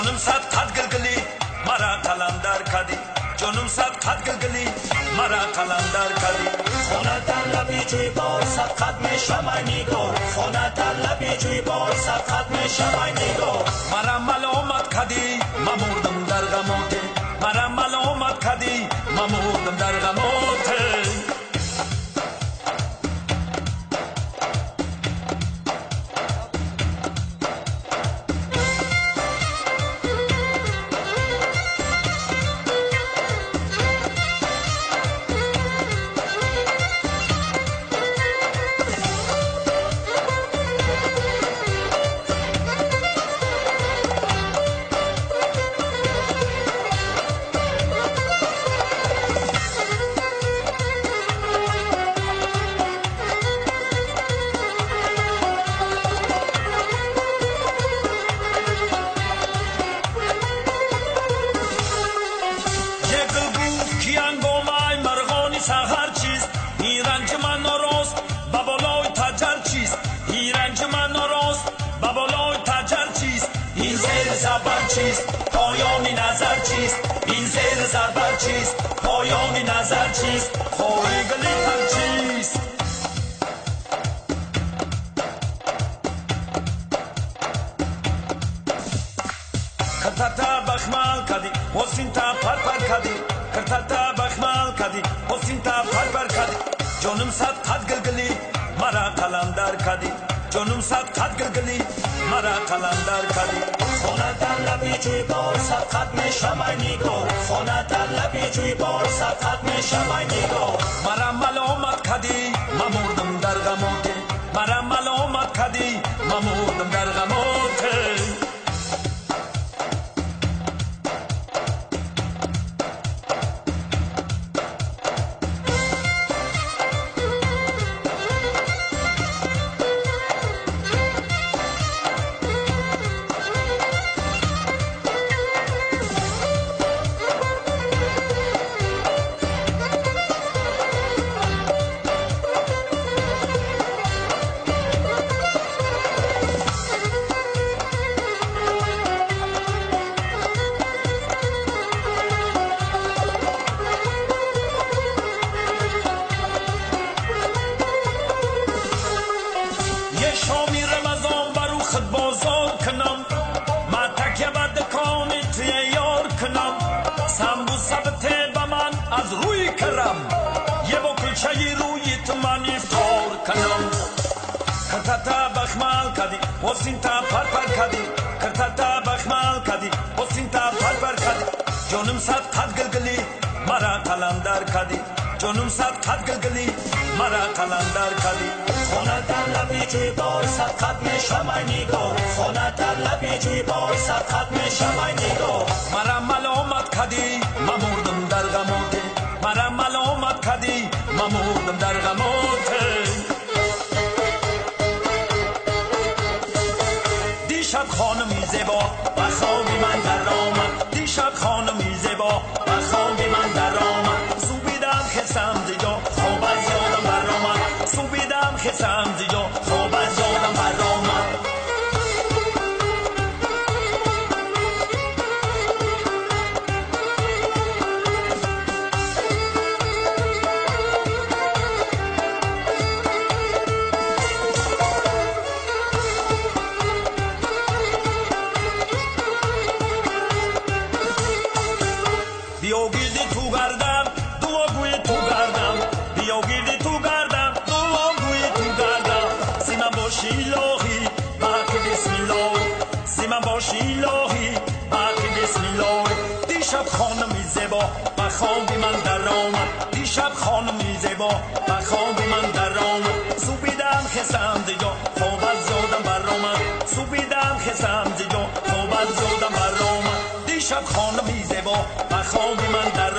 جانم صد قد گلگلی مرا قلندر کردی جانم صد قد گلگلی مرا قلندر کردی خونه در لبی جوی بار صد قد میشم ای نگار خونه در لبی جوی بار صد قد میشم ای نگار مرا ملامت کردی ممردم در غمات مرا ملامت کردی ممردم در غمات سحر چیست این رنج من ناراست به بالای تجر چیست این رنج من ناراست به بالای تجر چیست این زیر زبر چیست پایان نظر چیست این زیر زبر چیست پایان نظر چیست خواهی گلی تر چیست کرتتا بخمال کدی حسین تا پر کدی کرتتا بخمال کدی حسین تا پر کدی جانم صد قد گلگلی مرا قلندر کدی جانم صد قد گلگلی مرا قلندر کدی خونه در لبی جوی بار صد قد میشم ای نگار خونه در لبی جوی بار صد قد میشم ای نگار مرا ملامت کدی ممردم در غمات مرا ملامت کدی ممردم در غمات شامی رمضان برو خود بازار کنم ما تکیه به دکان توی یار کنم سمبوسه بته به من از روی کرم یه با کلچه روی تو من افطار کنم کرتتا بخمال کدی حسین تا پر کدی کرتتا بخمال کدی حسین تا پر کدی جانم صد قد گلگلی مرا قلندر کدی جانم صد قد گلگلی مرا قلندر کدی خونه در لبی جوی بار صد قد میشم ای نگار خونه در لبی جوی بار صد قد میشم ای نگار مرا ملامت کدی ممردم در غمات مرا ملامت کدی ممردم در غمات دیشب خانمی زیبا و خوابی من در آمد دیشب خانمی زیبا و خوابی من در آمد سوبیدم خستم زیجا خواب از یادم بر آمد سوبیدم خستم زیجا خواب از یادم بر آمد بیا گیردی تو گردم دعاگوی تو گردم بیا گیردی تو گردم دعاگوی تو گردم سیمن باشی الهی باقی بسم الله سیمن باشی الهی باقی بسم الله دیشب خانمی زیبا و خوابی من در آمد دیشب خانمی زیبا و خوابی من در آمد سوبیدم خستم زیجا خواب از یادم بر آمد سوبیدم خستم زیجا خواب از یادم بر آمد دیشب خانمی زیبا و خوابی من در